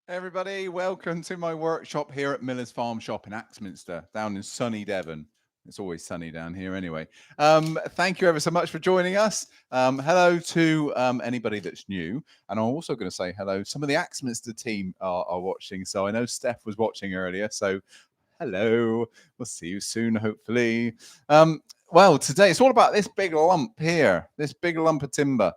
Everybody, welcome to my workshop here at Miller's Farm Shop in Axminster, down in sunny Devon. It's always sunny down here anyway. Thank you ever so much for joining us. Hello to anybody that's new. And I'm also going to say hello. Some of the Axminster team are watching. So I know Steph was watching earlier. So hello. We'll see you soon, hopefully. Well, today it's all about this big lump here, this big lump of timber.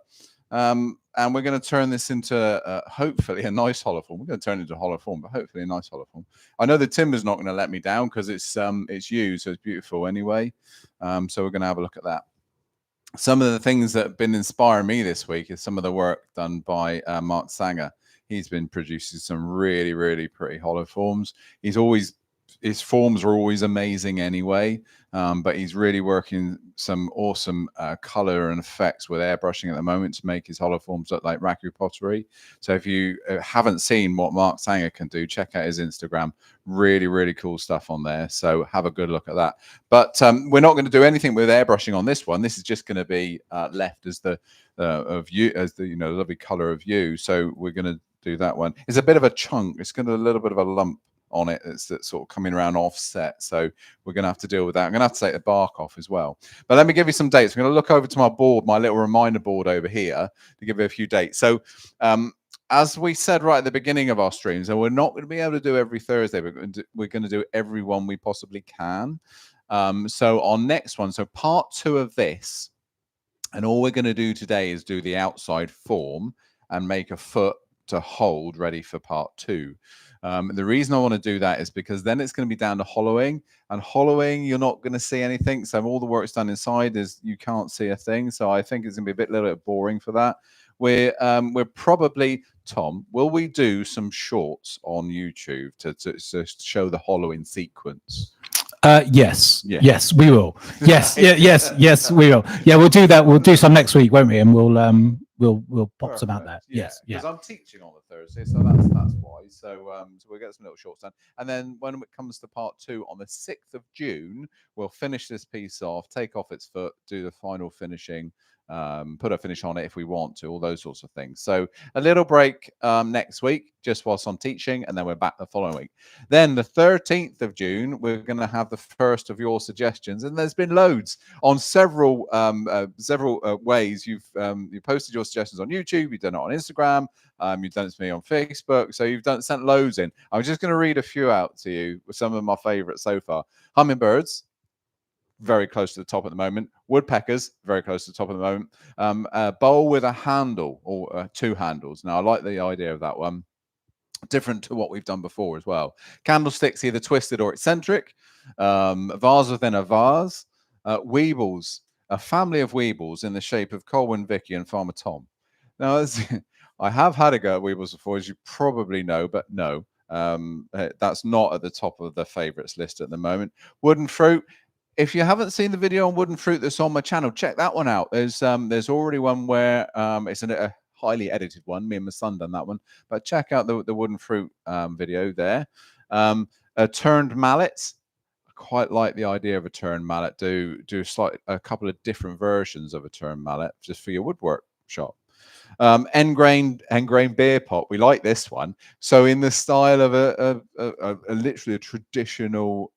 And we're going to turn this into hopefully a nice hollow form. We're going to turn it into a hollow form, but hopefully a nice hollow form. I know the timber's not going to let me down because it's yew, so it's beautiful anyway. So we're going to have a look at that. Some of the things that have been inspiring me this week is some of the work done by Mark Sanger. He's been producing some really, really pretty hollow forms. His forms are always amazing anyway, but he's really working some awesome color and effects with airbrushing at the moment to make his hollow forms look like raku pottery. So if you haven't seen what Mark Sanger can do, check out his Instagram. Really, really cool stuff on there. So have a good look at that. But we're not going to do anything with airbrushing on this one. This is just going to be left as the lovely color of yew. So we're going to do that one. It's a bit of a chunk. It's got a little bit of a lump on it that's sort of coming around offset, so we're going to have to deal with that. I'm going to have to take the bark off as well, but let me give you some dates. I'm going to look over to my board, my little reminder board over here, to give you a few dates. So as we said right at the beginning of our streams, and we're not going to be able to do every Thursday, we're going to do every one we possibly can. So our next one, so part 2 of this, and all we're going to do today is do the outside form and make a foot to hold ready for part 2. The reason I want to do that is because then it's going to be down to hollowing, and hollowing you're not going to see anything. So all the work's done inside is you can't see a thing. So I think it's going to be a little bit boring for that. We're probably, Tom, will we do some shorts on YouTube to show the hollowing sequence? Yes, we will. Yes, yes, we will. Yeah, we'll do that. We'll do some next week, won't we? And we'll pop some out there. Yes, because I'm teaching on a Thursday, so that's why. So we'll get some little shorts done, and then when it comes to part 2 on the 6th of June, we'll finish this piece off, take off its foot, do the final finishing. Put a finish on it if we want to, all those sorts of things. So a little break next week, just whilst I'm teaching, and then we're back the following week. Then the 13th of June, we're going to have the first of your suggestions, and there's been loads on several ways. You posted your suggestions on YouTube, you've done it on Instagram, you've done it to me on Facebook, so you've sent loads in. I'm just going to read a few out to you with some of my favorites so far. Hummingbirds, very close to the top at the moment. Woodpeckers, very close to the top at the moment. A bowl with a handle or 2 handles. Now, I like the idea of that one. Different to what we've done before as well. Candlesticks, either twisted or eccentric. Vase within a vase. Weebles, a family of weebles in the shape of Colwin, Vicky, and Farmer Tom. Now, I have had a go at weebles before, as you probably know, but no, that's not at the top of the favourites list at the moment. Wooden fruit. If you haven't seen the video on wooden fruit that's on my channel, check that one out. There's already one where it's a highly edited one. Me and my son done that one, but check out the wooden fruit video there. Turned mallets. I quite like the idea of a turned mallet. Do a couple of different versions of a turned mallet just for your woodwork shop. End-grain beer pot. We like this one. So in the style of a literally a traditional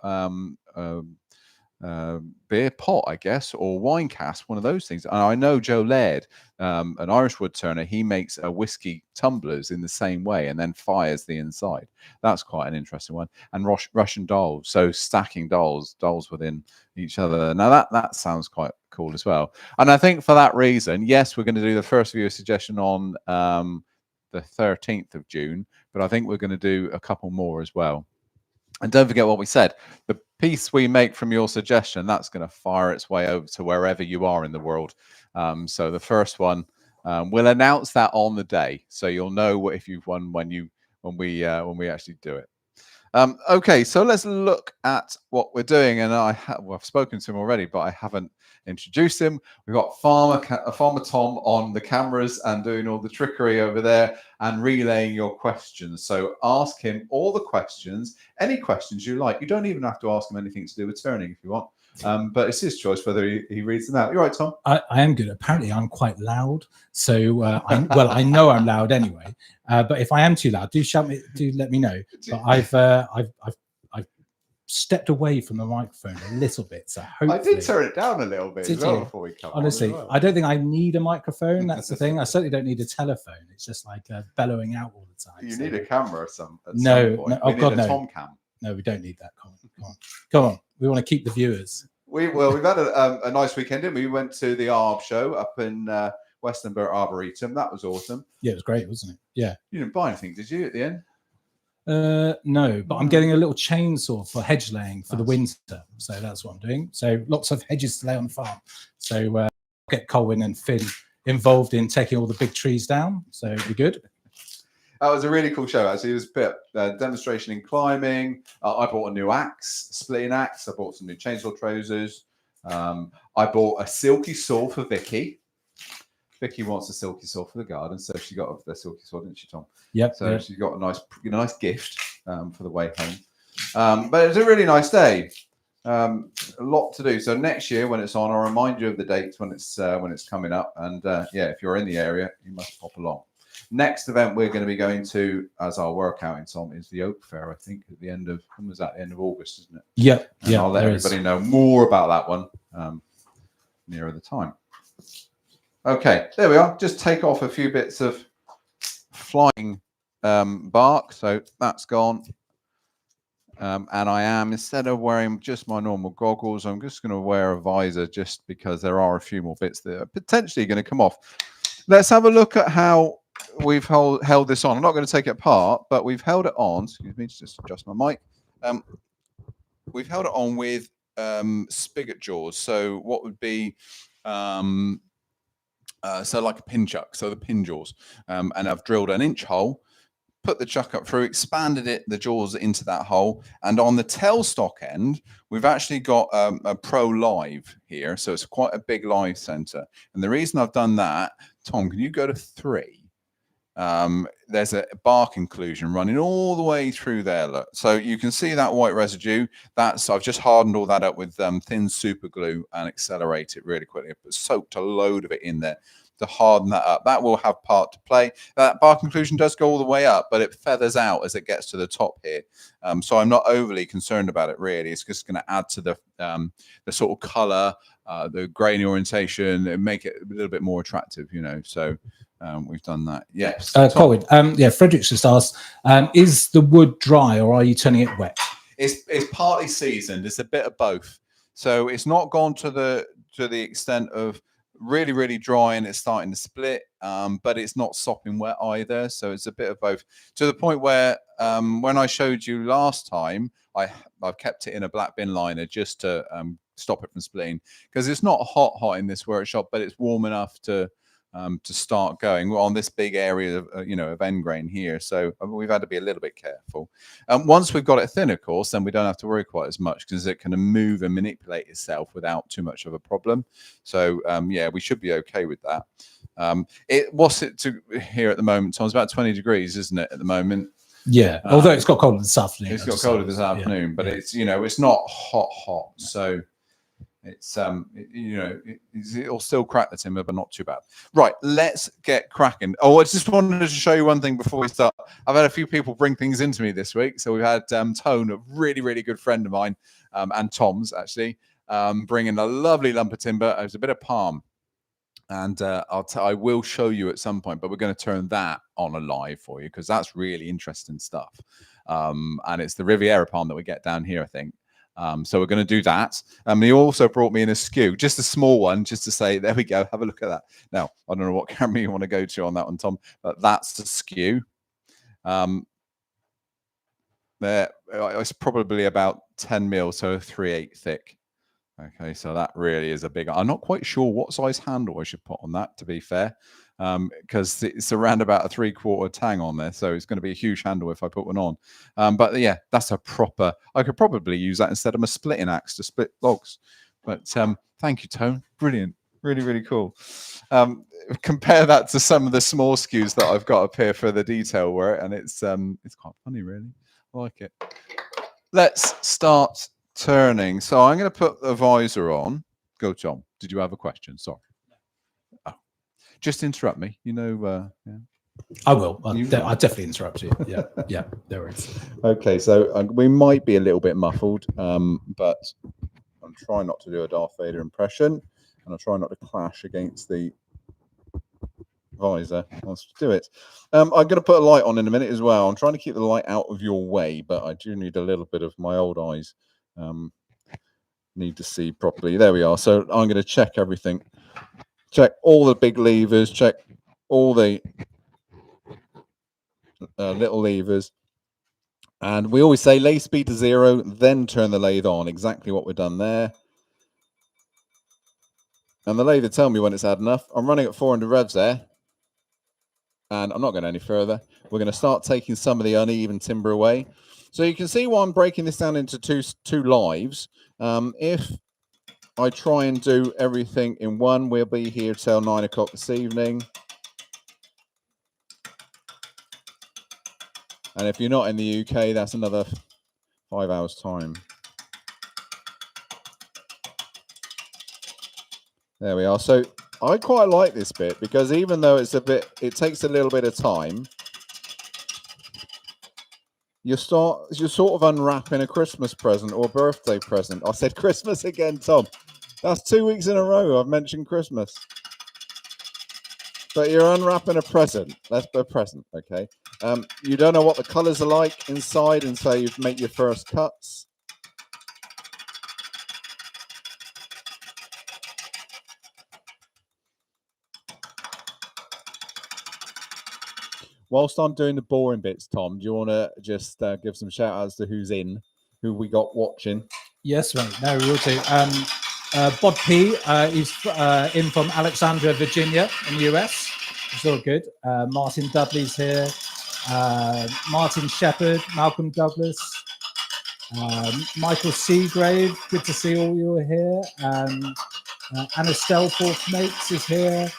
beer pot, I guess, or wine cask, one of those things. And I know Joe Laird, an Irish wood turner, he makes whiskey tumblers in the same way and then fires the inside. That's quite an interesting one. And Russian dolls, so stacking dolls within each other. Now that sounds quite cool as well. And I think for that reason, yes, we're going to do the first viewer suggestion on the 13th of June, but I think we're going to do a couple more as well. And don't forget what we said. The piece we make from your suggestion, that's going to fire its way over to wherever you are in the world. So the first one, we'll announce that on the day, so you'll know if you've won when we actually do it. Okay, so let's look at what we're doing. And I've spoken to him already, but I haven't introduced him. We've got Farmer Tom on the cameras and doing all the trickery over there and relaying your questions. So ask him all the questions, any questions you like. You don't even have to ask him anything to do with turning if you want. But it's his choice whether he reads them out. You're right, Tom. I am good. Apparently, I'm quite loud. So, I know I'm loud anyway. But if I am too loud, do let me know. But I've stepped away from the microphone a little bit. So hopefully, I did turn it down a little bit as well before we come. Honestly, on. I don't think I need a microphone. That's the thing. I certainly don't need a telephone. It's just like bellowing out all the time. You need a camera at some point. No. Oh God, no. Tom cam. No, we don't need that. Come on. We want to keep the viewers. We've had a nice weekend, didn't we? We went to the Arb show up in Westonbirt Arboretum. That was awesome. Yeah, it was great, wasn't it? Yeah. You didn't buy anything, did you, at the end? No, but I'm getting a little chainsaw for hedge laying for the winter. So that's what I'm doing. So lots of hedges to lay on the farm. So I'll get Colwin and Finn involved in taking all the big trees down. So it'll be good. That was a really cool show, actually. It was a bit demonstration in climbing. I bought a new axe, splitting axe. I bought some new chainsaw trousers. I bought a silky saw for Vicky. Vicky wants a silky saw for the garden, so she got a silky saw, didn't she, Tom? Yep. So she got a nice gift for the way home. But it was a really nice day. A lot to do. So next year when it's on, I'll remind you of the dates when it's coming up. And if you're in the area, you must pop along. Next event we're going to be going to as our workout in Tom is the Oak Fair, I think, at the end of, when was that? The end of August, isn't it? Yep. And I'll let everybody know more about that one nearer the time. Okay, there we are. Just take off a few bits of flying bark. So that's gone. And I am, instead of wearing just my normal goggles, I'm just going to wear a visor just because there are a few more bits that are potentially going to come off. Let's have a look at how we've held this on. I'm not going to take it apart, but we've held it on. Excuse me, just adjust my mic. We've held it on with spigot jaws. So what would be so like a pin chuck, so the pin jaws. And I've drilled an inch hole, put the chuck up through, expanded the jaws into that hole. And on the tailstock end, we've actually got a Pro Live here. So it's quite a big live center. And the reason I've done that, Tom, can you go to 3? There's a bark inclusion running all the way through there. Look. So you can see that white residue. I've just hardened all that up with thin super glue and accelerate it really quickly. I've soaked a load of it in there to harden that up. That will have part to play. That bark inclusion does go all the way up, but it feathers out as it gets to the top here. So I'm not overly concerned about it really. It's just going to add to the sort of color, the grainy orientation, and make it a little bit more attractive, you know. So we've done that. Yes. Colwin, Frederick's just asked, is the wood dry or are you turning it wet? It's partly seasoned. It's a bit of both. So it's not gone to the extent of really, really dry and it's starting to split, but it's not sopping wet either. So it's a bit of both, to the point where when I showed you last time, I've kept it in a black bin liner just to stop it from splitting, because it's not hot in this workshop, but it's warm enough to start going on this big area of of end grain here. So we've had to be a little bit careful. Once we've got it thin, of course, then we don't have to worry quite as much because it can move and manipulate itself without too much of a problem. So we should be okay with that. What's it to here at the moment, Tom? It's about 20 degrees, isn't it, at the moment? Yeah, although it's got colder this afternoon. It's got colder this afternoon, but it's it's not hot. So it's it'll still crack the timber, but not too bad. Right, let's get cracking. I just wanted to show you one thing before we start. I've had a few people bring things into me this week. So we've had Tone, a really, really good friend of mine, and Tom's actually, bringing a lovely lump of timber. It was a bit of palm. And I will show you at some point, but we're going to turn that on a live for you because that's really interesting stuff. And it's the Riviera palm that we get down here, I think. So we're going to do that. He also brought me in a skew, just a small one, just to say, there we go, have a look at that. Now, I don't know what camera you want to go to on that one, Tom, but that's the skew. There, it's probably about 10 mil, so 3/8 thick. Okay, so that really is a big. I'm not quite sure what size handle I should put on that, to be fair, because it's around about a 3/4 tang on there, so it's going to be a huge handle if I put one on. But yeah, that's a proper. I could probably use that instead of a splitting axe to split logs. But thank you, Tone. Brilliant, really, really cool. Compare that to some of the small skews that I've got up here for the detail work, and it's quite funny, really. I like it. Let's start turning. So I'm going to put the visor on. Go, Tom. Did you have a question? Sorry. Oh, just interrupt me. You know. Yeah. I will. I'll definitely interrupt you. Yeah, yeah, there is. Okay, so we might be a little bit muffled, but I'm trying not to do a Darth Vader impression, and I'll try not to clash against the visor. Let's do it. I'm going to put a light on in a minute as well. I'm trying to keep the light out of your way, but I do need a little bit of my old eyes. Need to see properly. There we are. So I'm going to check everything. Check all the big levers. Check all the little levers. And we always say lathe speed to 0, then turn the lathe on. Exactly what we've done there. And the lathe will tell me when it's had enough. I'm running at 400 revs there. And I'm not going any further. We're going to start taking some of the uneven timber away. So you can see why I'm breaking this down into two lives. If I try and do everything in one, we'll be here till 9 o'clock this evening. And if you're not in the UK, that's another 5 hours time. There we are. So I quite like this bit because even though it takes a little bit of time, you're sort of unwrapping a Christmas present or a birthday present. I said Christmas again, Tom. That's 2 weeks in a row I've mentioned Christmas. But you're unwrapping a present. That's a present, okay? You don't know what the colours are like inside, and so you make your first cuts. Whilst I'm doing the boring bits, Tom, do you want to just give some shout outs to who we got watching? Yes, mate. No, we will do. Bod P is in from Alexandria, Virginia, in the US. It's all good. Martin Dudley's here. Martin Shepherd, Malcolm Douglas, Michael Seagrave. Good to see all you are here. Anna Stelforth Mates is here.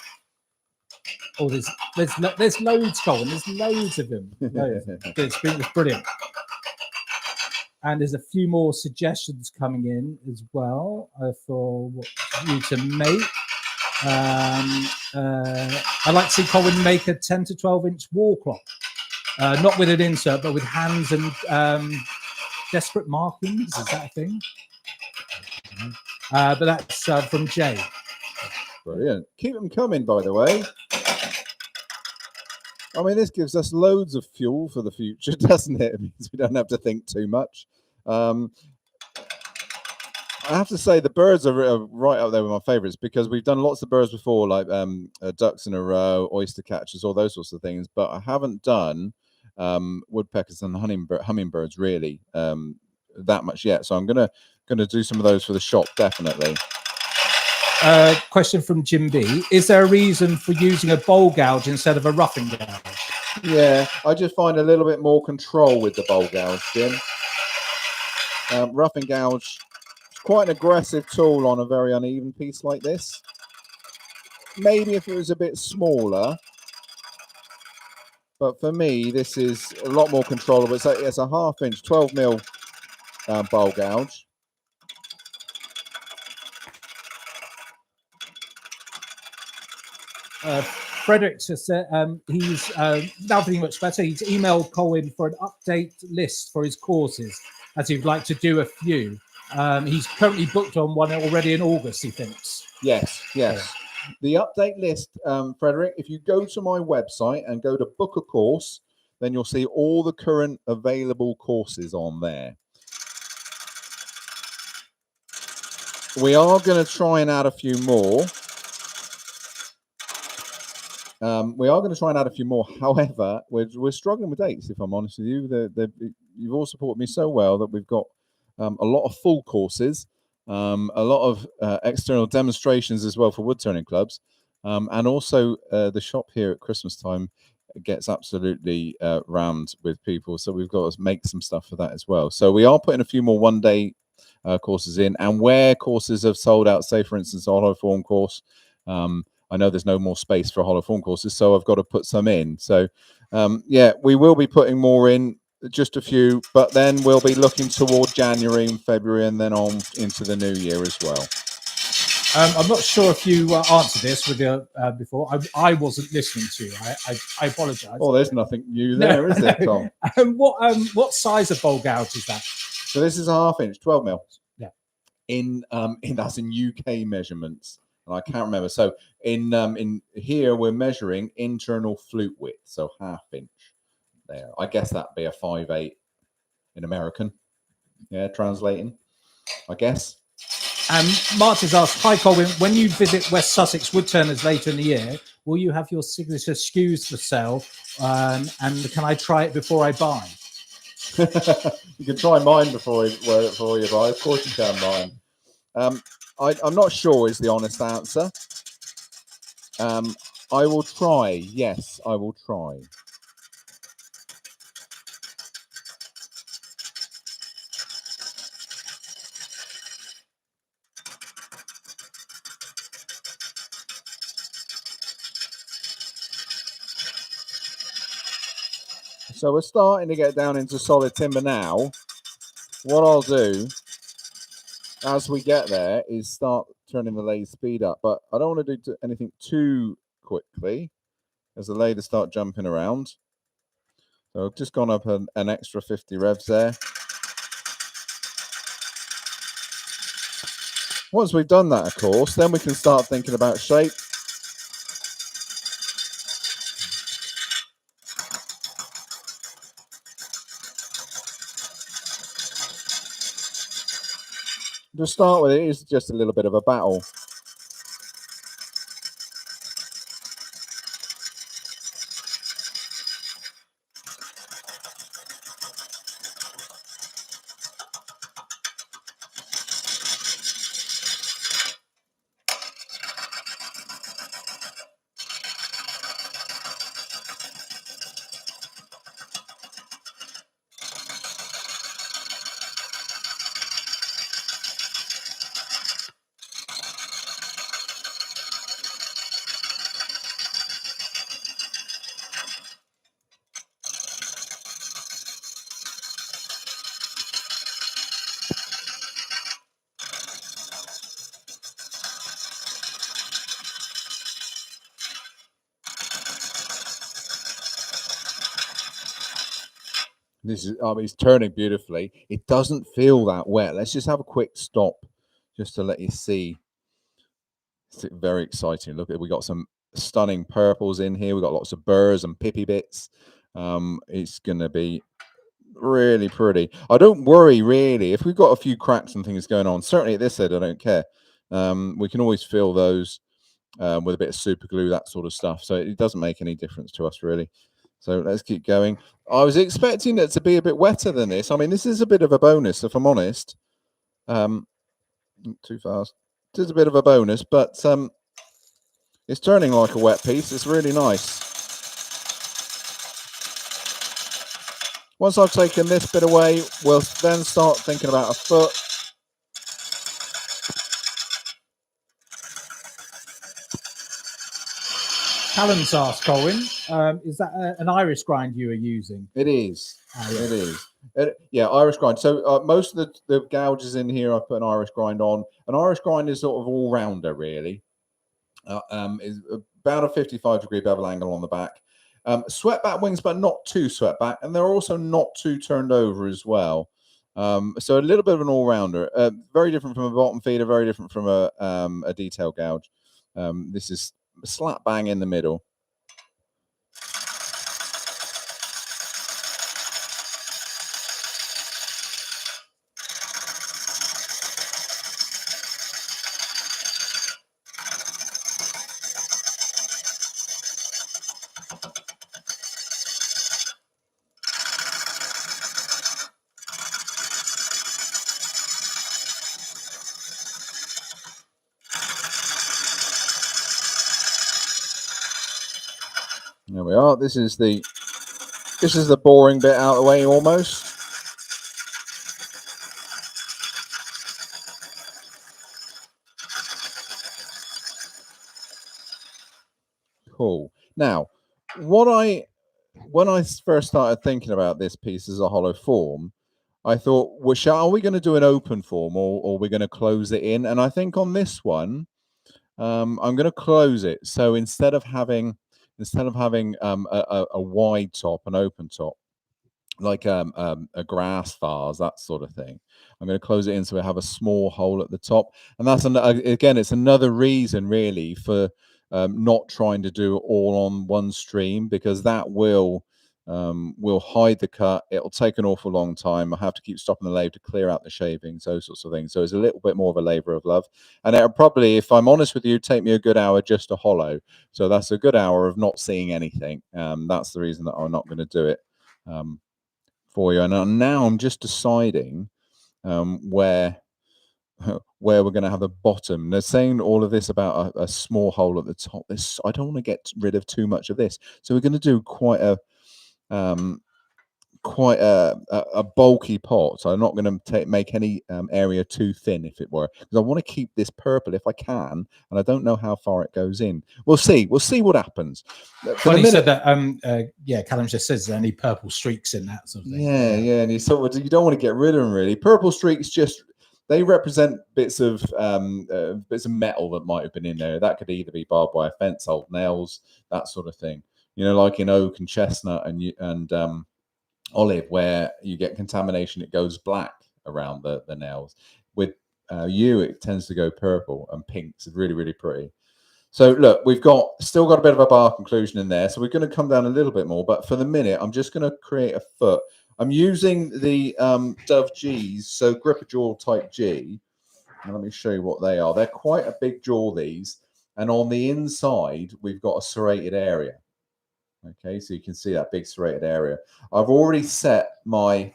Oh, there's loads, Colin. There's loads of them. Loads. It's brilliant. And there's a few more suggestions coming in as well for what you to make. I'd like to see Colin make a 10 to 12 inch wall clock. Not with an insert, but with hands and desperate markings. Is that a thing? But that's from Jay. Brilliant. Keep them coming, by the way. I mean, this gives us loads of fuel for the future, doesn't it? It means we don't have to think too much. I have to say the birds are right up there with my favorites because we've done lots of birds before, like ducks in a row, oyster catchers, all those sorts of things. But I haven't done woodpeckers and hummingbirds really that much yet. So I'm gonna do some of those for the shop, definitely. Question from Jim B. Is there a reason for using a bowl gouge instead of a roughing gouge? Yeah, I just find a little bit more control with the bowl gouge, Jim. Roughing gouge is quite an aggressive tool on a very uneven piece like this. Maybe if it was a bit smaller, but for me, this is a lot more controllable. It's a 1/2 inch, 12 mil bowl gouge. Frederick just said he's now feeling much better. He's emailed Colwin for an update list for his courses, as he'd like to do a few. He's currently booked on one already in August, he thinks. Yes. Yeah. The update list, Frederick, if you go to my website and go to book a course, then you'll see all the current available courses on there. We are going to try and add a few more. However, we're struggling with dates, if I'm honest with you. You've all supported me so well that we've got a lot of full courses, a lot of external demonstrations as well for wood turning clubs, and also the shop here at Christmas time gets absolutely rammed with people. So we've got to make some stuff for that as well. So we are putting a few more one-day courses in, and where courses have sold out, say for instance, a hollow form course. I know there's no more space for hollow form courses, so I've got to put some in. So, yeah, we will be putting more in just a few, but then we'll be looking toward January and February and then on into the new year as well. I'm not sure if you answered this with your before. I wasn't listening to you. I apologise. Oh, there's nothing new there, is there, Tom? What size of bowl gouge is that? So this is a 1/2 inch, 12 mil. Yeah. In that's in UK measurements, and I can't remember. So in here we're measuring internal flute width, so 1/2 inch. There, I guess that'd be a 5/8 in American. Yeah, translating, I guess. Martin's asked, hi Colwyn, when you visit West Sussex Woodturners later in the year, will you have your signature skews for sale? And can I try it before I buy? You can try mine before you buy. Of course you can mine. I'm not sure is the honest answer. I will try. Yes, I will try. So we're starting to get down into solid timber now. What I'll do as we get there is start turning the lathe speed up, but I don't want to do anything too quickly as the lathe start jumping around. So I've just gone up an extra 50 revs there. Once we've done that, of course, then we can start thinking about shape. To start with, it is just a little bit of a battle. This is, it's turning beautifully. It doesn't feel that wet. Let's just have a quick stop just to let you see. It's very exciting. Look, we got some stunning purples in here. We've got lots of burrs and pippy bits. It's going to be really pretty. I don't worry, really. If we've got a few cracks and things going on, certainly at this end, I don't care. We can always fill those with a bit of super glue, that sort of stuff. So it doesn't make any difference to us, really. So let's keep going. I was expecting it to be a bit wetter than this. I mean, this is a bit of a bonus, if I'm honest. Too fast. It is a bit of a bonus, but it's turning like a wet piece. It's really nice. Once I've taken this bit away, we'll then start thinking about a foot. Callum's asked, Colwyn, is that an Irish grind you are using? It is. Yeah. It is. Yeah, Irish grind. So most of the gouges in here, I've put an Irish grind on. An Irish grind is sort of all-rounder, really. Is about a 55-degree bevel angle on the back. Swept back wings, but not too swept back. And they're also not too turned over as well. So a little bit of an all-rounder. Very different from a bottom feeder, very different from a detail gouge. This is slap bang in the middle. There we are. This is the boring bit out of the way almost. Cool. Now, what I when I first started thinking about this piece as a hollow form, I thought, well, are we going to do an open form, or we're going to close it in? And I think on this one, I'm going to close it. So instead of having a wide top, an open top, like a grass vase, that sort of thing, I'm going to close it in so we have a small hole at the top. And that's again, it's another reason really for not trying to do it all on one stream, because that will hide the cut. It'll take an awful long time. I have to keep stopping the lathe to clear out the shavings, those sorts of things. So it's a little bit more of a labor of love, and it'll probably, if I'm honest with you, take me a good hour just to hollow. So that's a good hour of not seeing anything. That's the reason that I'm not going to do it for you. And now I'm just deciding where we're going to have the bottom. They're saying all of this about a small hole at the top. I don't want to get rid of too much of this, so we're going to do quite a bulky pot. So I'm not going to make any area too thin, if it were, because I want to keep this purple if I can, and I don't know how far it goes in. We'll see what happens. Funny said that. Yeah, Callum just says there any purple streaks in that sort of thing. Yeah, and you don't want to get rid of them really. Purple streaks they represent bits of metal that might have been in there. That could either be barbed wire fence, old nails, that sort of thing. You know, like in oak and chestnut and olive, where you get contamination, it goes black around the nails. With yew, it tends to go purple and pink. It's really, really pretty. So look, we've still got a bit of a bar conclusion in there. So we're going to come down a little bit more, but for the minute, I'm just going to create a foot. I'm using the Dove G's, so gripper jaw type G. And let me show you what they are. They're quite a big jaw, these. And on the inside, we've got a serrated area. Okay, so you can see that big serrated area. I've already set my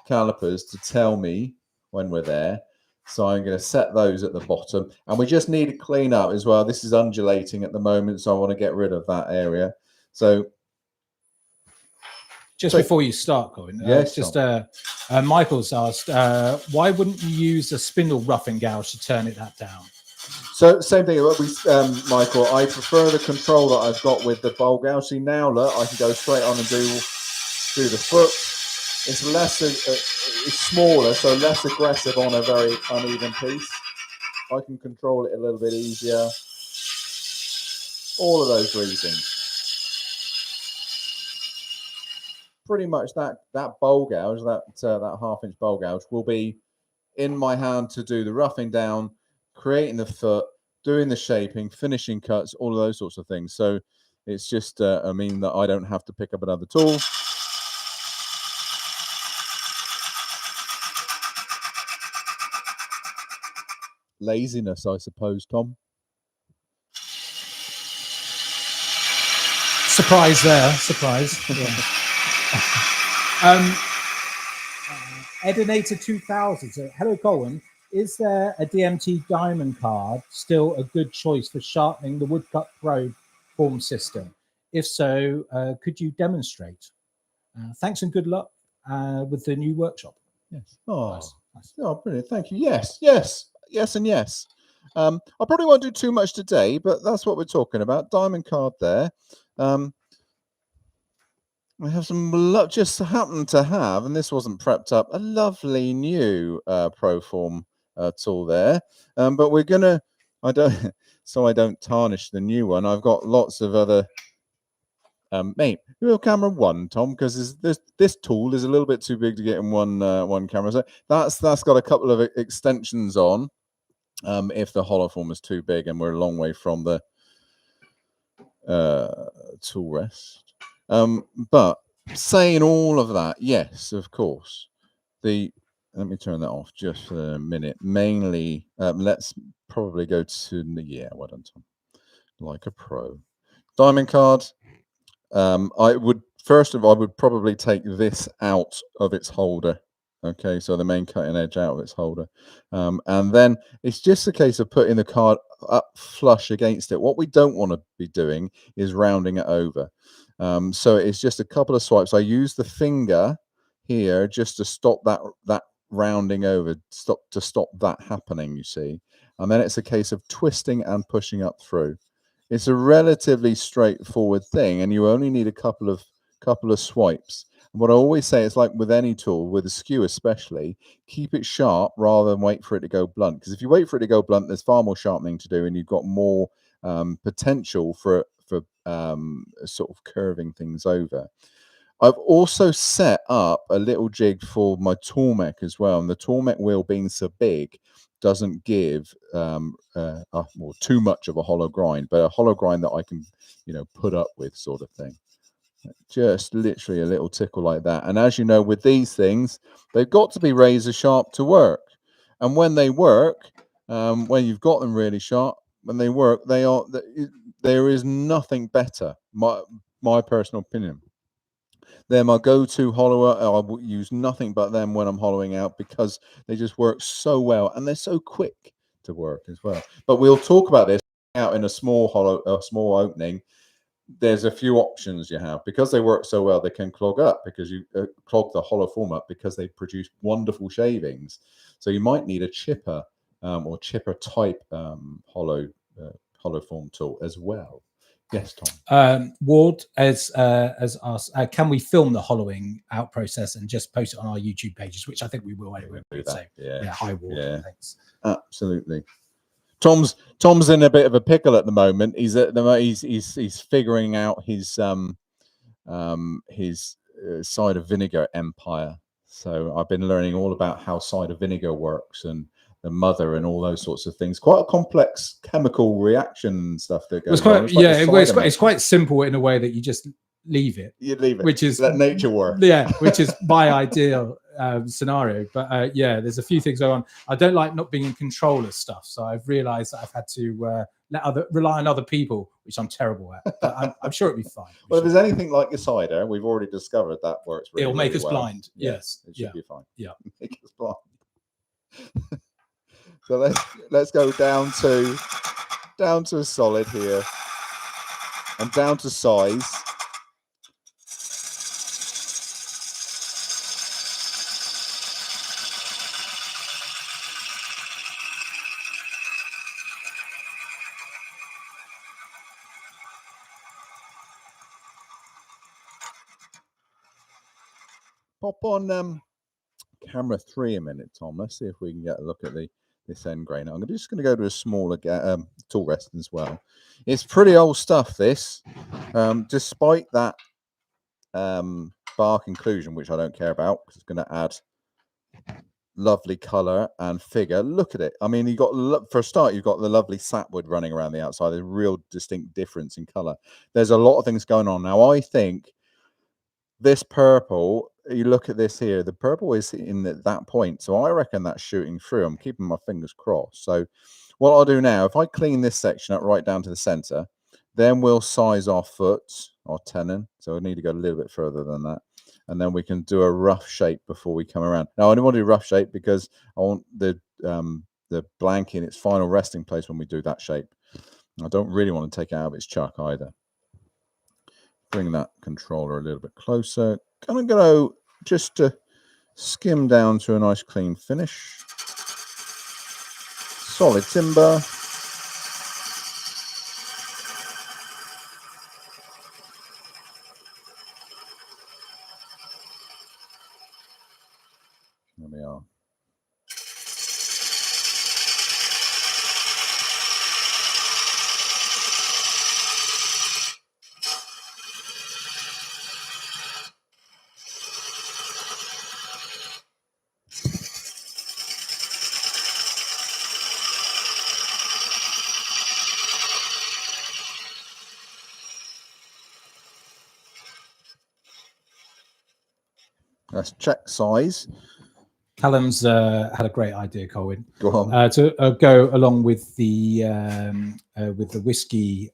calipers to tell me when we're there. So I'm going to set those at the bottom. And we just need to clean up as well. This is undulating at the moment, so I want to get rid of that area. So before you start, Colwin, yes, Michael's asked, why wouldn't you use a spindle roughing gouge to turn that down? So same thing, Michael. I prefer the control that I've got with the bowl gouge. See now, look, I can go straight on and do the foot. It's it's smaller, so less aggressive on a very uneven piece. I can control it a little bit easier. All of those reasons. Pretty much that bowl gouge, that 1/2-inch bowl gouge, will be in my hand to do the roughing down, creating the foot, doing the shaping, finishing cuts, all of those sorts of things. So it's just I mean that I don't have to pick up another tool. Laziness, I suppose, Tom. Surprise there, surprise. Yeah. Edinator 2000. So, hello, Colwin. Is there a DMT diamond card still a good choice for sharpening the woodcut probe form system? If so, could you demonstrate? Thanks and good luck with the new workshop. Yes. Oh, nice. Oh, brilliant. Thank you. Yes, and yes. I probably won't do too much today, but that's what we're talking about. Diamond card there. I have some just happened to have, and this wasn't prepped up, a lovely new Proform tool there. But we're gonna, I don't tarnish the new one. I've got lots of other. Mate, real camera one, Tom, because this tool is a little bit too big to get in one camera. So that's got a couple of extensions on. If the hollow form is too big, and we're a long way from the tool rest. But saying all of that, yes, of course. Let me turn that off just for a minute. Mainly, let's probably go to why don't I? Like a pro. Diamond card. I would probably take this out of its holder. Okay, so the main cutting edge out of its holder. And then it's just a case of putting the card up flush against it. What we don't want to be doing is rounding it over. So it's just a couple of swipes. I use the finger here just to stop that rounding over, to stop that happening, you see. And then it's a case of twisting and pushing up through. It's a relatively straightforward thing, and you only need a couple of couple of swipes. And what I always say is like with any tool, with a skew especially, keep it sharp rather than wait for it to go blunt. Because if you wait for it to go blunt, there's far more sharpening to do, and you've got more potential for sort of curving things over. I've also set up a little jig for my tool mech as well, and the tool mech wheel being so big doesn't give well, too much of a hollow grind, but a hollow grind that I can, you know, put up with, sort of thing. Just literally a little tickle like that. And as you know, with these things, they've got to be razor sharp to work. And when they work, when you've got them really sharp, when they work, there is nothing better. My personal opinion. They're my go-to hollower. I will use nothing but them when I'm hollowing out because they just work so well, and they're so quick to work as well. But we'll talk about this out in a small opening. There's a few options you have because they work so well. They can clog up because you clog the hollow form up because they produce wonderful shavings. So you might need a chipper or chipper type hollow form tool as well. Yes, Tom. Ward has asked, can we film the hollowing out process and just post it on our YouTube pages, which I think we will anyway. So, yeah, hi Ward. Yeah, thanks. Absolutely. Tom's in a bit of a pickle at the moment. He's figuring out his cider vinegar empire. So I've been learning all about how cider vinegar works and the mother and all those sorts of things. Quite a complex chemical reaction and stuff that goes on. It's quite simple in a way that you just leave it. You leave it, which is let nature work. Yeah, which is my ideal scenario. But yeah, there's a few things going on. I don't like not being in control of stuff, so I've realised that I've had to rely on other people, which I'm terrible at. But I'm sure it'll be fine. Well, if there's anything like your cider, we've already discovered that works really, it'll make really us well. blind. Yeah, yes, it should be fine. Yeah, make us blind. So let's go down to a solid here and down to size. Pop on camera 3 a minute, Tom. Let's see if we can get a look at this end grain. I'm just going to go to a smaller tool rest as well. It's pretty old stuff, this. Despite that bark inclusion, which I don't care about because it's going to add lovely color and figure. Look at it. I mean, for a start, you've got the lovely sapwood running around the outside. There's a real distinct difference in color. There's a lot of things going on. Now, I think this purple, you look at this here, the purple is in that point. So I reckon that's shooting through. I'm keeping my fingers crossed. So what I'll do now, if I clean this section up right down to the center, then we'll size our foot or tenon. So we need to go a little bit further than that. And then we can do a rough shape before we come around. Now, I don't want to do rough shape because I want the blank in its final resting place when we do that shape. I don't really want to take it out of its chuck either. Bring that controller a little bit closer. Kind of go just to skim down to a nice clean finish. Solid timber. There we are. Let's check size. Callum's had a great idea, Colwin. Go on. To go along with the whiskey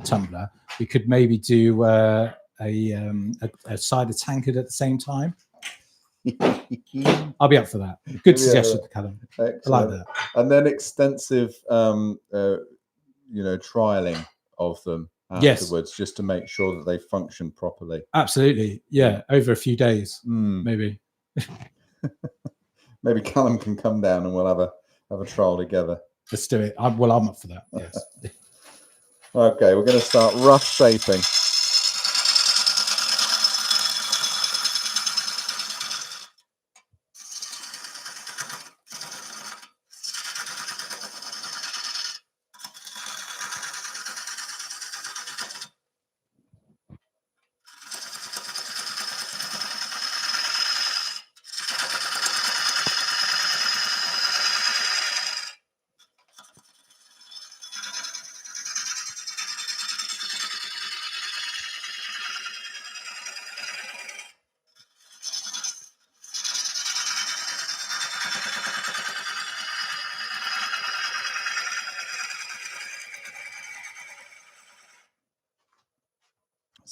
tumbler. We could maybe do a cider tankard at the same time. I'll be up for that. Good suggestion, Callum. Excellent. I like that. And then extensive, trialing of them afterwards, just to make sure that they function properly. Absolutely, yeah. Over a few days, maybe. Maybe Callum can come down and we'll have a trial together. Let's do it. I'm up for that. Yes. Okay, we're going to start rough shaping.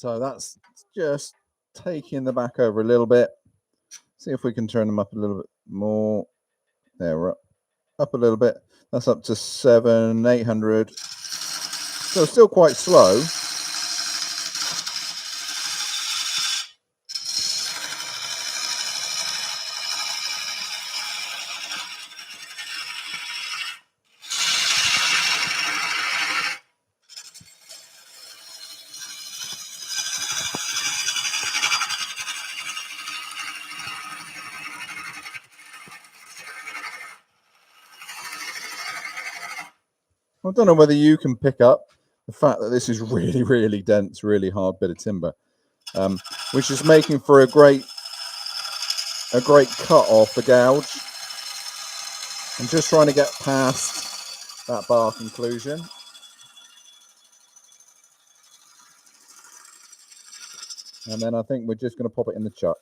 So that's just taking the back over a little bit. See if we can turn them up a little bit more. There, we're up a little bit. That's up to 700, 800. So still quite slow. I don't know whether you can pick up the fact that this is really, really dense, really hard bit of timber, which is making for a great cut off the gouge. I'm just trying to get past that bar conclusion. And then I think we're just going to pop it in the chuck.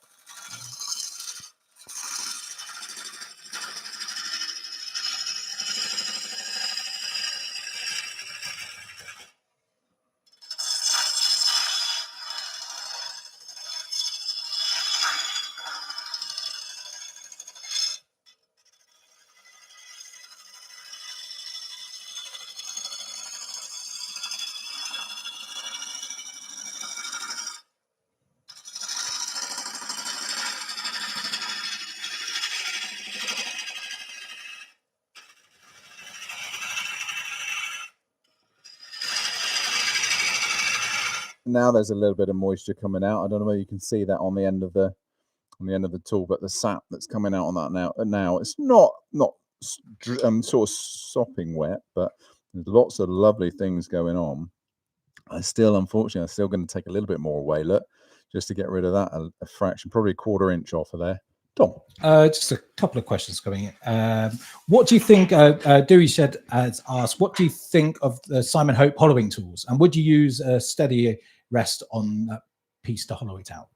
Now there's a little bit of moisture coming out. I don't know whether you can see that on the end of the tool, but the sap that's coming out on that now it's not sort of sopping wet, but there's lots of lovely things going on. Unfortunately, I'm still going to take a little bit more away, look, just to get rid of that a fraction, probably a quarter inch off of there. Tom, just a couple of questions coming in. What do you think? Dewey Shed has asked, what do you think of the Simon Hope hollowing tools, and would you use a steady rest on that piece to hollow it out?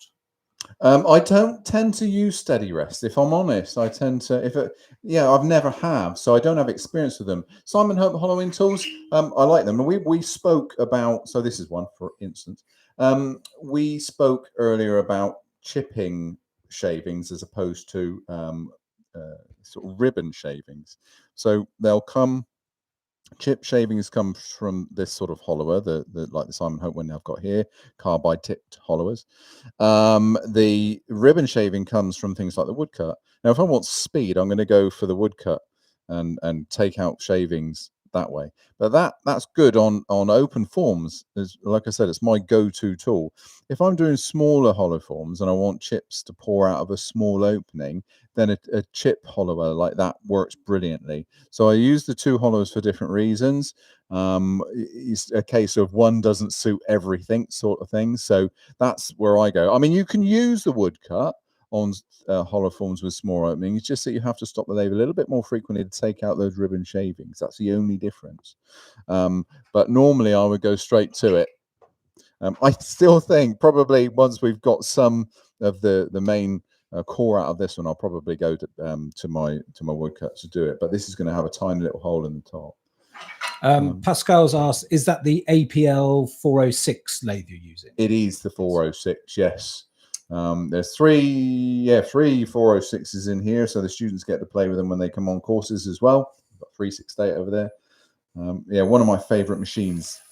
I don't tend to use steady rest, if I'm honest. I tend to, I've never have, so I don't have experience with them. Simon Hope hollowing tools, I like them. And we spoke about, so this is one, for instance. We spoke earlier about chipping shavings as opposed to sort of ribbon shavings. So they'll come. Chip shavings come from this sort of hollower, like the Simon Hope one I've got here, carbide tipped hollowers. The ribbon shaving comes from things like the woodcut. Now, if I want speed, I'm going to go for the woodcut and take out shavings that way. But that's good on open forms. Like I said, it's my go-to tool. If I'm doing smaller hollow forms and I want chips to pour out of a small opening, then a chip hollower like that works brilliantly. So I use the two hollows for different reasons. It's a case of one doesn't suit everything sort of thing. So that's where I go. I mean, you can use the woodcut on hollow forms with small openings, just that you have to stop the lathe a little bit more frequently to take out those ribbon shavings. That's the only difference. But normally I would go straight to it. I still think probably once we've got some of the main core out of this one, I'll probably go to my woodcut to do it. But this is going to have a tiny little hole in the top. Pascal's asked, is that the APL 406 lathe you're using? It is the 406, yes. There's three 406s in here, so the students get to play with them when they come on courses as well. I've got 368 over there. One of my favorite machines.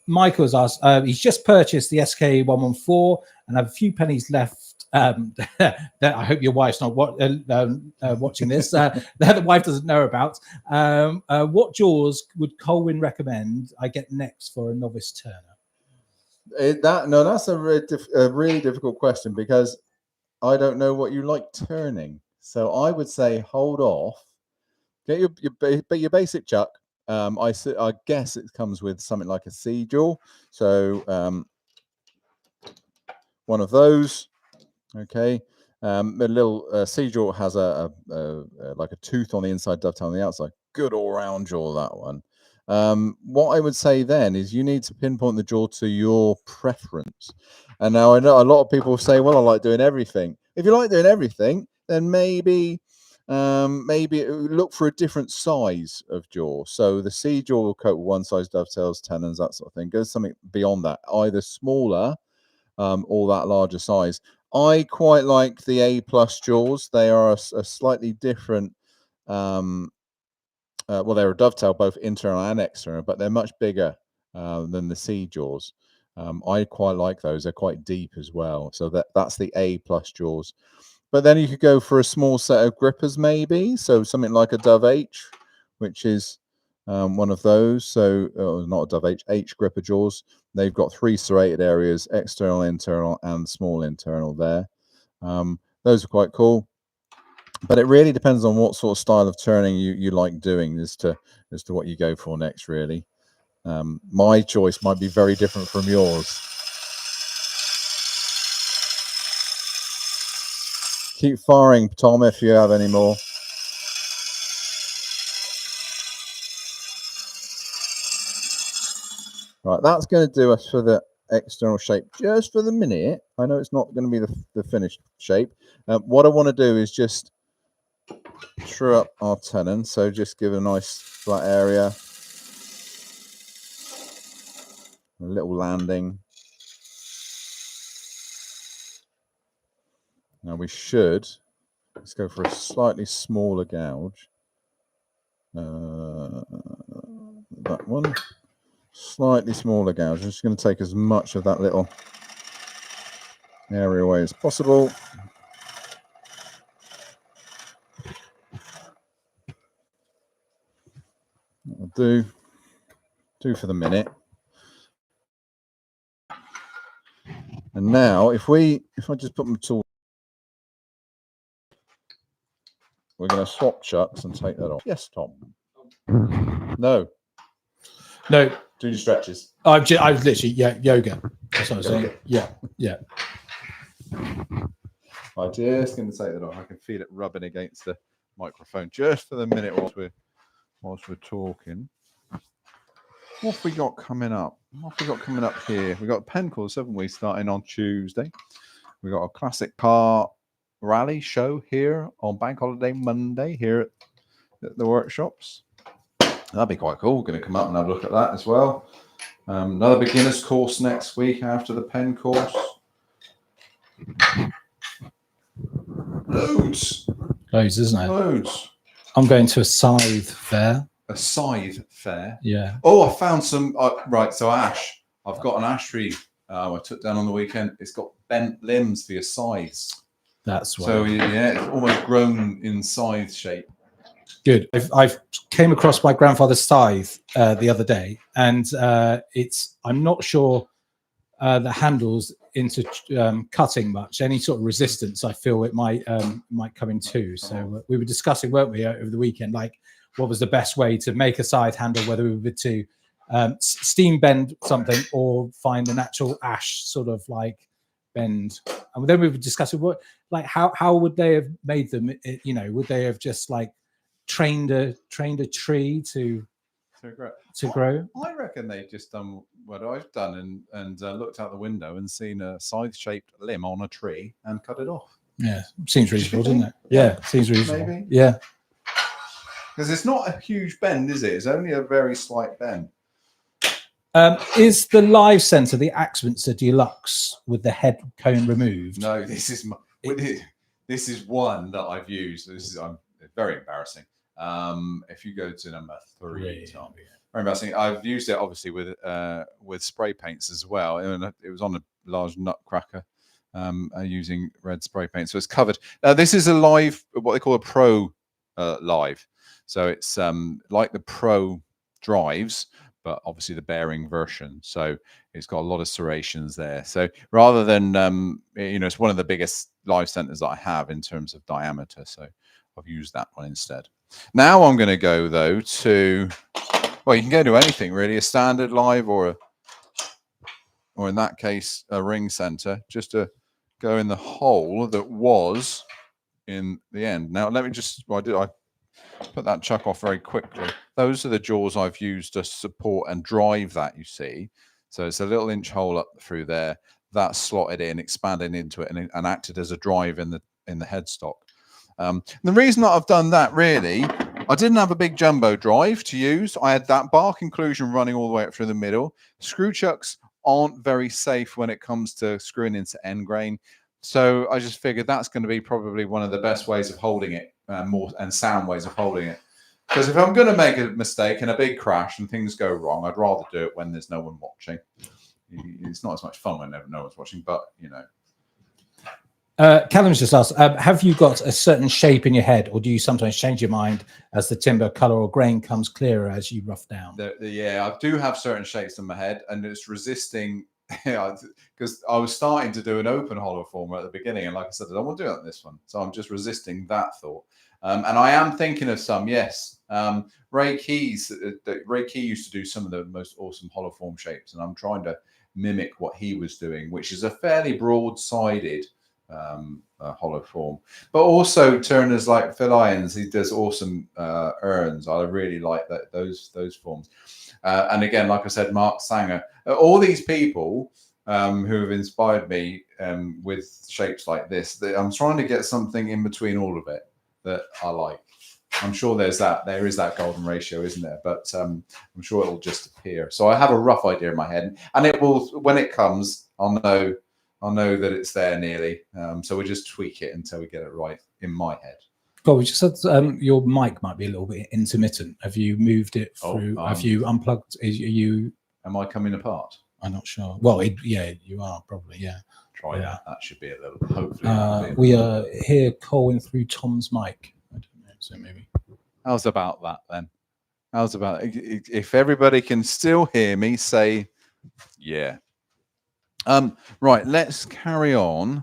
Michael's asked, he's just purchased the SK114 and have a few pennies left. That I hope your wife's not watching this. That the wife doesn't know about. What jaws would Colwin recommend I get next for a novice turner? That's a really difficult question, because I don't know what you like turning. So I would say hold off. Get your basic chuck. I guess it comes with something like a C jaw. So one of those. Okay. The little C jaw has a like a tooth on the inside, dovetail on the outside. Good all round jaw, that one. What I would say then is you need to pinpoint the jaw to your preference. And now I know a lot of people say, well, I like doing everything. If you like doing everything, then maybe maybe look for a different size of jaw. So the C jaw will coat with one size dovetails, tenons, that sort of thing. Go something beyond that, either smaller or that larger size. I quite like the A+ jaws. They are a slightly different. Well, they're a dovetail, both internal and external, but they're much bigger than the C jaws. I quite like those. They're quite deep as well. So that's the A+ jaws. But then you could go for a small set of grippers, maybe. So something like a Dove H, which is one of those. So not a Dove H gripper jaws. They've got 3 serrated areas: external, internal, and small internal there. Those are quite cool. But it really depends on what sort of style of turning you like doing as to what you go for next, really. My choice might be very different from yours. Keep firing, Tom, if you have any more. Right, that's going to do us for the external shape just for the minute. I know it's not going to be the finished shape. What I want to do is just true up our tenon. So just give a nice flat area, a little landing. Now we should, let's go for a slightly smaller gouge. That one, slightly smaller gouge. I'm just going to take as much of that little area away as possible. That'll do for the minute. And now if I just put my tool, we're going to swap chucks and take that off. Yes, Tom. No. No, Do your stretches. I've literally, yoga. That's what I'm saying. Yeah. I'm just going to take that off. I can feel it rubbing against the microphone just for the minute whilst we're talking. What have we got coming up? Here? We've got pen course, haven't we, starting on Tuesday. We've got a classic car rally show here on Bank Holiday Monday here at the workshops. That'd be quite cool. We're going to come up and have a look at that as well. Another beginner's course next week after the pen course. Loads, isn't it? Loads. I'm going to a scythe fair. A scythe fair? Yeah. Oh, I found some. Right, so ash. I've got an ash tree I took down on the weekend. It's got bent limbs for your scythes. That's what. So yeah, it's almost grown in scythe shape. Good. I've came across my grandfather's scythe the other day, and I'm not sure the handles into cutting much. Any sort of resistance, I feel it might come in too. So we were discussing, weren't we, over the weekend, like what was the best way to make a scythe handle, whether we were to steam bend something or find an actual ash sort of like bend. And then we were discussing how would they have made them? Would they have just like trained a tree to grow? I reckon they've just done what I've done and looked out the window and seen a scythe-shaped limb on a tree and cut it off. Yeah, seems reasonable, doesn't it? Yeah, seems reasonable. Maybe. Yeah, because it's not a huge bend, is it? It's only a very slight bend. Is the live center the Axminster Deluxe with the head cone removed? No, this is one that I've used. Very embarrassing. If you go to number 3, Tom, very embarrassing. I've used it obviously with spray paints as well, and it was on a large nutcracker using red spray paint, so it's covered. This is a live, what they call a Pro live, so it's like the Pro drives, but obviously the bearing version. So it's got a lot of serrations there. So rather than it's one of the biggest live centers that I have in terms of diameter. So I've used that one instead. Now I'm going to go though to, well, you can go to anything really, a standard live or in that case a ring center, just to go in the hole that was in the end. Now let me just, I put that chuck off very quickly. Those are the jaws I've used to support and drive that, you see. So it's a little inch hole up through there. That's slotted in, expanded into it, and acted as a drive in the headstock. The reason that I've done that, really, I didn't have a big jumbo drive to use. I had that bar conclusion running all the way up through the middle. Screw chucks aren't very safe when it comes to screwing into end grain. So I just figured that's going to be probably one of the best ways of holding it, more and sound ways of holding it. Because if I'm going to make a mistake and a big crash and things go wrong, I'd rather do it when there's no one watching. It's not as much fun when no one's watching, but you know. Callum's just asked, have you got a certain shape in your head, or do you sometimes change your mind as the timber color or grain comes clearer as you rough down? Yeah, I do have certain shapes in my head, and it's resisting, because I was starting to do an open hollow former at the beginning, and like I said, I don't want to do it on this one, so I'm just resisting that thought. And I am thinking of some, yes. Ray Key used to do some of the most awesome hollow form shapes, and I'm trying to mimic what he was doing, which is a fairly broad-sided hollow form, but also turners like Phil Irons, he does awesome urns. I really like those forms. And again, like I said, Mark Sanger, all these people who have inspired me with shapes like this. I'm trying to get something in between all of it that I like. I'm sure there is that golden ratio, isn't there? But I'm sure it'll just appear. So I have a rough idea in my head, and it will, when it comes, I'll know that it's there nearly. So we just tweak it until we get it right in my head. Well, we just said your mic might be a little bit intermittent. Have you moved it through? Have you unplugged? Am I coming apart? I'm not sure. Well, yeah, you are probably. Yeah. Try that. That should be a little. Hopefully, we are here calling through Tom's mic. I don't know. So maybe. How's about that then? How's about if everybody can still hear me? Say, yeah. Right. Let's carry on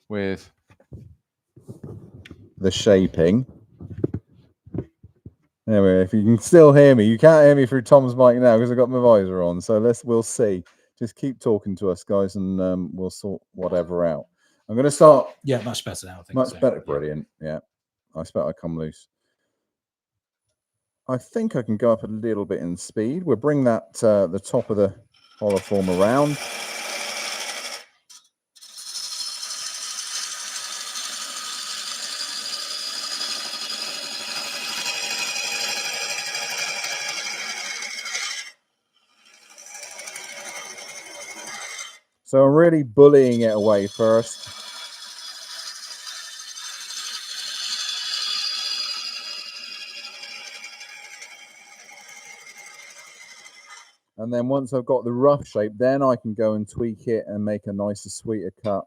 with the shaping. Anyway, if you can still hear me, you can't hear me through Tom's mic now because I've got my visor on. So we'll see. Just keep talking to us, guys, and we'll sort whatever out. I'm going to start. Yeah, much better now. I think much better. Brilliant. Yeah, I expect I come loose. I think I can go up a little bit in speed. We'll bring that the top of the hollow form around. So I'm really bullying it away first. And then once I've got the rough shape, then I can go and tweak it and make a nicer, sweeter cut.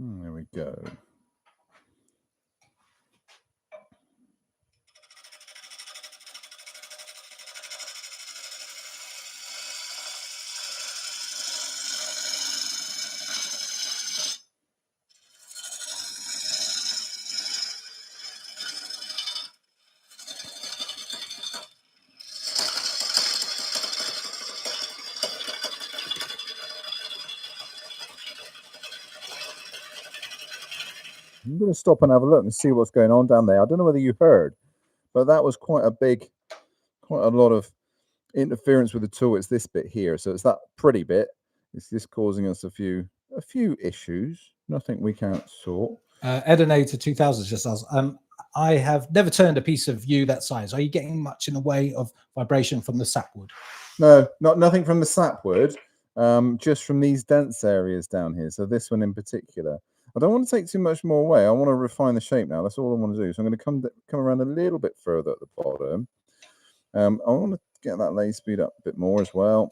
There we go. I'm going to stop and have a look and see what's going on down there. I don't know whether you heard, but that was quite a lot of interference with the tool. It's this bit here, so it's that pretty bit. It's just causing us a few issues. Nothing we can't sort. Edinator 2000 just asked, I have never turned a piece of yew that size. Are you getting much in the way of vibration from the sapwood? No, nothing from the sapwood. Just from these dense areas down here. So this one in particular. I don't want to take too much more away. I want to refine the shape now. That's all I want to do. So I'm going to come around a little bit further at the bottom. I want to get that lathe speed up a bit more as well.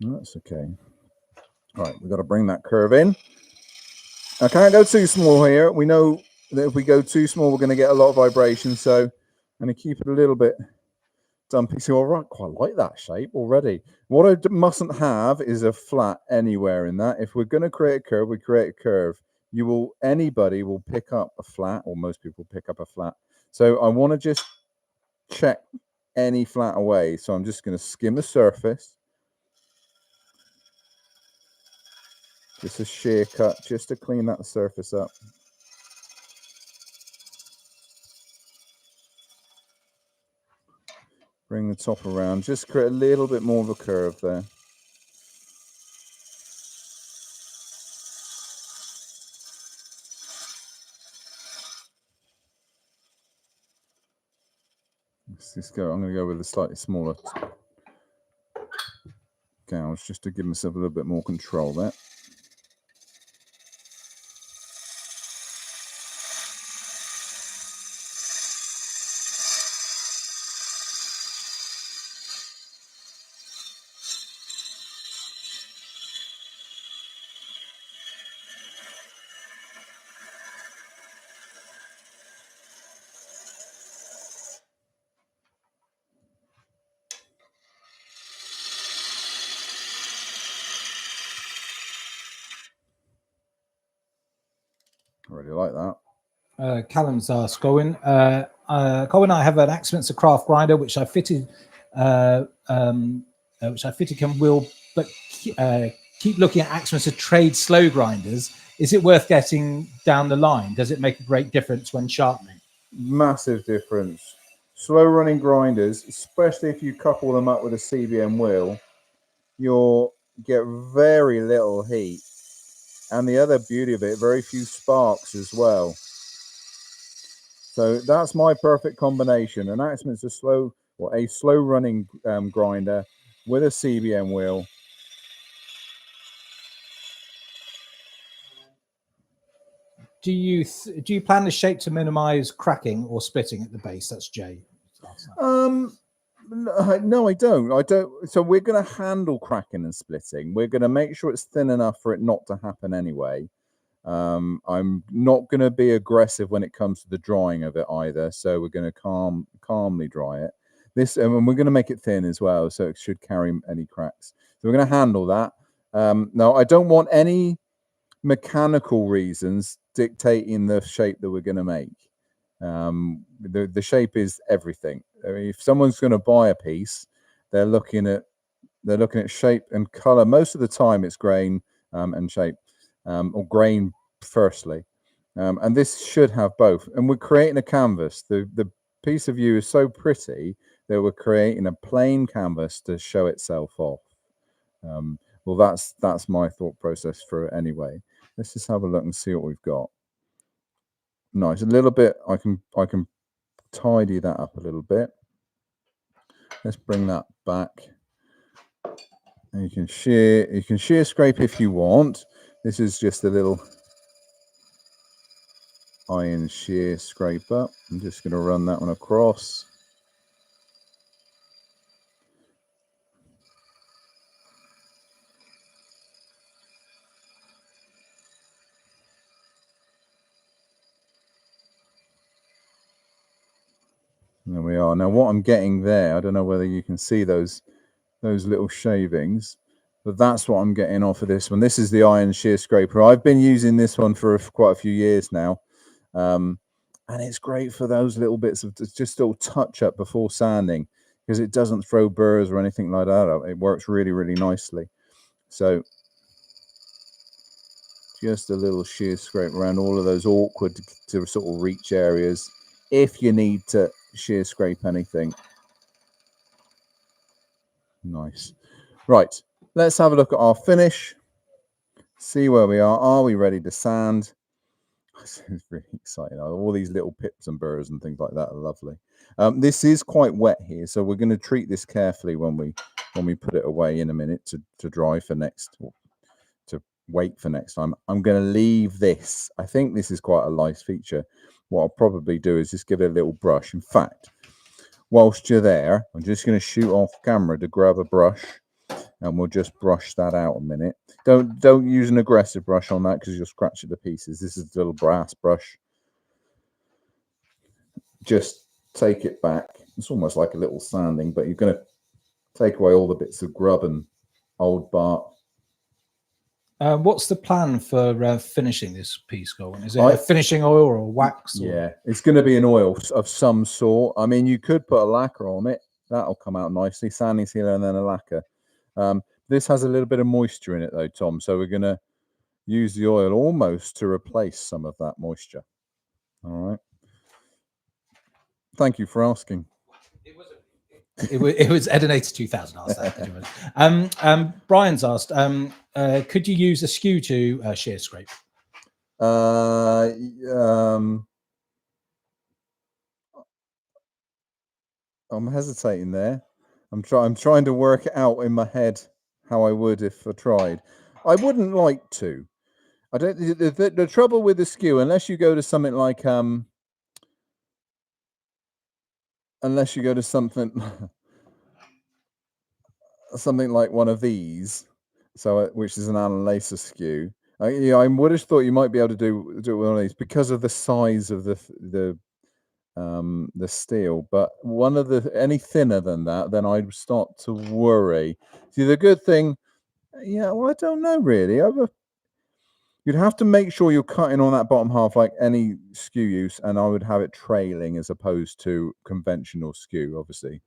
That's okay. Right, we've got to bring that curve in. I can't go too small here. We know that if we go too small, we're going to get a lot of vibration. So I'm going to keep it a little bit dumpy. So I quite like that shape already. What I mustn't have is a flat anywhere in that. If we're going to create a curve, we create a curve. Anybody will pick up a flat, or most people pick up a flat. So I want to just check any flat away. So I'm just going to skim the surface. Just a shear cut, just to clean that surface up. Bring the top around, just create a little bit more of a curve there. Let's just go. I'm going to go with a slightly smaller gouge just to give myself a little bit more control there. I really like that. Callum's asked, Colwin, Colwin, I have an Axminster craft grinder which I fitted and will, but keep looking at Axminster trade slow grinders. Is it worth getting down the line? Does it make a great difference when sharpening? Massive difference. Slow running grinders, especially if you couple them up with a CBM wheel, you'll get very little heat. And the other beauty of it, very few sparks as well. So that's my perfect combination. An Axminster slow, or a slow running grinder with a CBM wheel. Do you plan the shape to minimize cracking or splitting at the base? That's Jay. No, I don't. So we're going to handle cracking and splitting. We're going to make sure it's thin enough for it not to happen anyway. I'm not going to be aggressive when it comes to the drying of it either. So we're going to calmly dry it. And we're going to make it thin as well, so it should carry any cracks. So we're going to handle that. Now, I don't want any mechanical reasons dictating the shape that we're going to make. The shape is everything. I mean, if someone's going to buy a piece, they're looking at shape and color. Most of the time, it's grain and shape, or grain firstly, and this should have both. And we're creating a canvas. The piece of yew is so pretty that we're creating a plain canvas to show itself off. Well, that's my thought process for it anyway. Let's just have a look and see what we've got. Nice, a little bit. I can tidy that up a little bit. Let's bring that back. And you can shear scrape if you want. This is just a little iron shear scraper. I'm just going to run that one across. There we are. Now what I'm getting there, I don't know whether you can see those little shavings, but that's what I'm getting off of this one. This is the iron shear scraper. I've been using this one for quite a few years now, and it's great for those little bits of just little touch up before sanding, because it doesn't throw burrs or anything like that. It works really, really nicely. So just a little shear scrape around all of those awkward to sort of reach areas if you need to shear scrape anything. Nice. Right, let's have a look at our finish, see where we are. Are we ready to sand? It's really exciting. All these little pips and burrs and things like that are lovely. This is quite wet here, so we're going to treat this carefully when we put it away in a minute to dry for next, or to wait for next time. I'm going to leave this. I think this is quite a nice feature. What I'll probably do is just give it a little brush. In fact, whilst you're there, I'm just going to shoot off camera to grab a brush and we'll just brush that out a minute. Don't use an aggressive brush on that because you'll scratch it to pieces. This is a little brass brush. Just take it back. It's almost like a little sanding, but you're going to take away all the bits of grub and old bark. What's the plan for finishing this piece, Colwin? Is it a finishing oil or a wax? Or... Yeah, it's going to be an oil of some sort. I mean, you could put a lacquer on it. That'll come out nicely. Sanding sealer and then a lacquer. This has a little bit of moisture in it, though, Tom. So we're going to use the oil almost to replace some of that moisture. All right. Thank you for asking. It was Edinator 2000 asked that. Brian's asked, could you use a skew to shear scrape? I'm hesitating there. I'm trying to work it out in my head how I would if I tried. I wouldn't like to. I don't. The trouble with the skew, unless you go to something like unless you go to something like one of these, so which is an Allen Laser skew. Yeah, I would have thought you might be able to do it with one of these because of the size of the steel. But any thinner than that, then I'd start to worry. See, the good thing, yeah, well, I don't know really. You'd have to make sure you're cutting on that bottom half like any skew use, and I would have it trailing as opposed to conventional skew, obviously.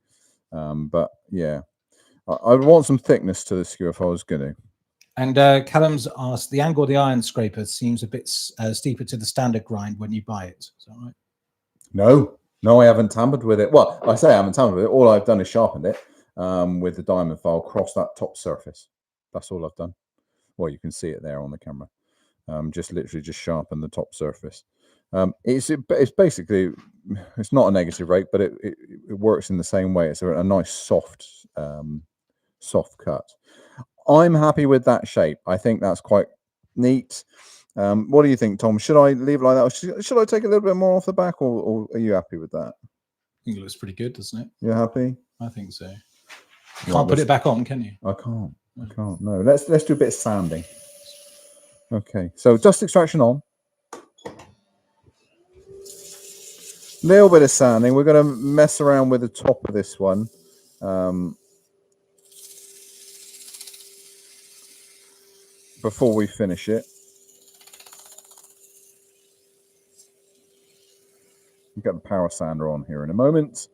But yeah, I would want some thickness to the skew if I was going to. And Callum's asked, the angle of the iron scraper seems a bit steeper to the standard grind when you buy it. Is that right? No, I haven't tampered with it. Well, I say I haven't tampered with it. All I've done is sharpened it with the diamond file across that top surface. That's all I've done. Well, you can see it there on the camera. Just literally just sharpen the top surface. It's basically, it's not a negative rake, but it works in the same way. It's a nice soft cut. I'm happy with that shape. I think that's quite neat. What do you think, Tom? Should I leave it like that, or should I take a little bit more off the back, or are you happy with that? I think it looks pretty good, doesn't it? You're happy? I think so. You can't put it back on, can you? I can't. No. Let's do a bit of sanding. Okay, so dust extraction on. Little bit of sanding. We're going to mess around with the top of this one. Before we finish it. We'll get the power sander on here in a moment.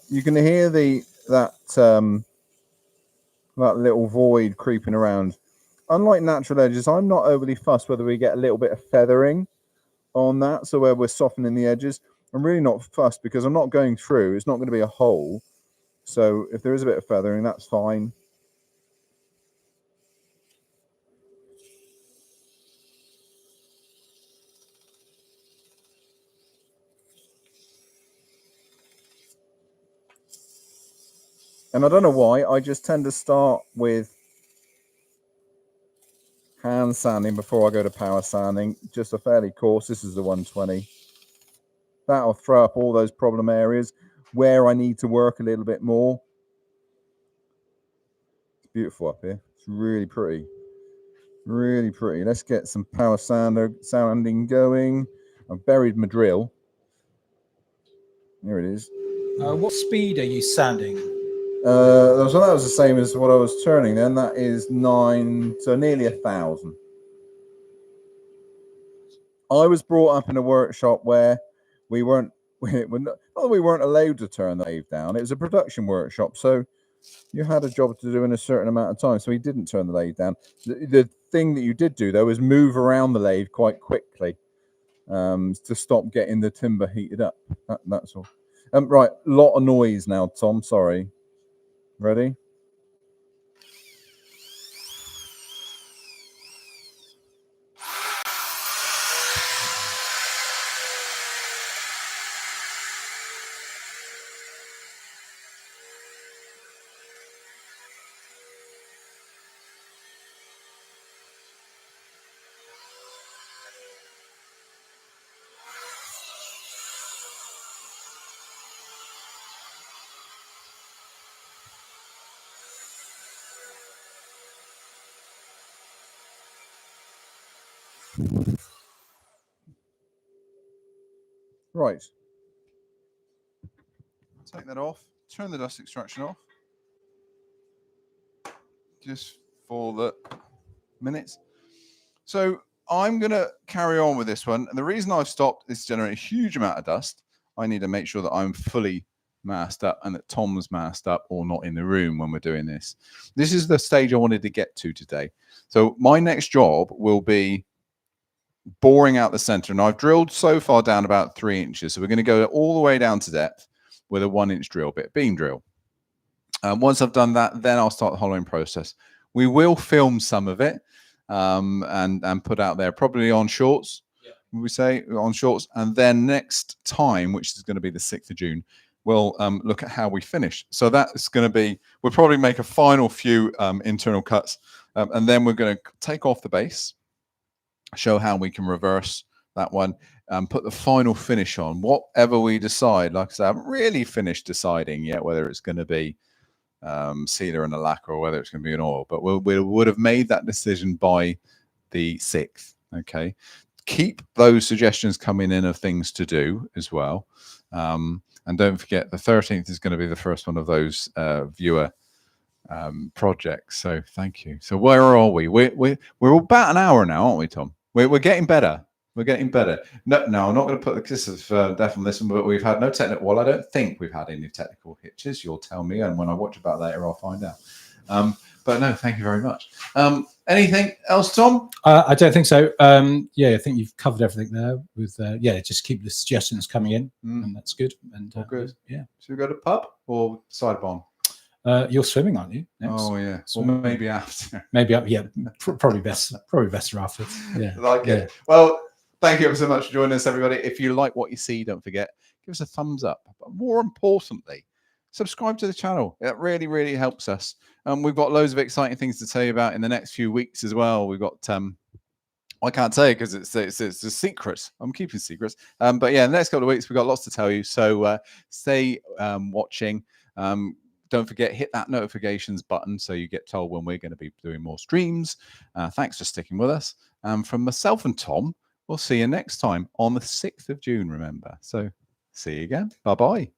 You can hear that little void creeping around. Unlike natural edges, I'm not overly fussed whether we get a little bit of feathering on that, so where we're softening the edges. I'm really not fussed because I'm not going through. It's not going to be a hole. So if there is a bit of feathering, that's fine. And I don't know why, I just tend to start with hand sanding before I go to power sanding. Just a fairly coarse. This is the 120. That'll throw up all those problem areas where I need to work a little bit more. It's beautiful up here. It's really pretty. Really pretty. Let's get some power sanding going. I've buried my drill. Here it is. What speed are you sanding? So that was the same as what I was turning then. That is 9, so nearly 1,000. I was brought up in a workshop where we weren't allowed to turn the lathe down. It was a production workshop, so you had a job to do in a certain amount of time, so we didn't turn the lathe down. The thing that you did do, though, was move around the lathe quite quickly to stop getting the timber heated up. That's all. Right, lot of noise now, Tom. Sorry. Ready? Right. Take that off. Turn the dust extraction off. Just for the minutes. So I'm going to carry on with this one. And the reason I've stopped is to generate a huge amount of dust. I need to make sure that I'm fully masked up and that Tom's masked up or not in the room when we're doing this. This is the stage I wanted to get to today. So my next job will be boring out the center. And I've drilled so far down about 3 inches. So we're going to go all the way down to depth with a 1-inch drill bit, beam drill. Once I've done that, then I'll start the hollowing process. We will film some of it and put out there, probably on shorts. Yeah. We say on shorts, and then next time, which is going to be the 6th of June, we'll look at how we finish. So that's going to be, we'll probably make a final few internal cuts, and then we're going to take off the base, show how we can reverse that one, put the final finish on. Whatever we decide, like I said, I haven't really finished deciding yet whether it's going to be sealer and a lacquer or whether it's going to be an oil, but we would have made that decision by the 6th. Okay, keep those suggestions coming in of things to do as well, and don't forget the 13th is going to be the first one of those viewer projects. So thank you. So where are we? We're about an hour now, aren't we, Tom? We're getting better. We're getting better. No, I'm not going to put this is definitely this one, but we've had no technical. Well, I don't think we've had any technical hitches. You'll tell me, and when I watch about later, I'll find out. But no, thank you very much. Anything else, Tom? I don't think so. Yeah, I think you've covered everything there. With yeah, just keep the suggestions coming in, and that's good. And good. Yeah. Should we go to pub or side barn? You're swimming, aren't you? Next? Oh yeah. Swimming. Well, maybe after. Maybe yeah. Probably best. Probably better after. Yeah. Like it. Well. Thank you ever so much for joining us, everybody. If you like what you see, don't forget, give us a thumbs up. But more importantly, subscribe to the channel. It really, really helps us. We've got loads of exciting things to tell you about in the next few weeks as well. We've got, I can't tell you because it's a secret. I'm keeping secrets. But yeah, in the next couple of weeks, we've got lots to tell you. So stay watching. Don't forget, hit that notifications button so you get told when we're going to be doing more streams. Thanks for sticking with us. From myself and Tom, we'll see you next time on the 6th of June, remember. So see you again. Bye-bye.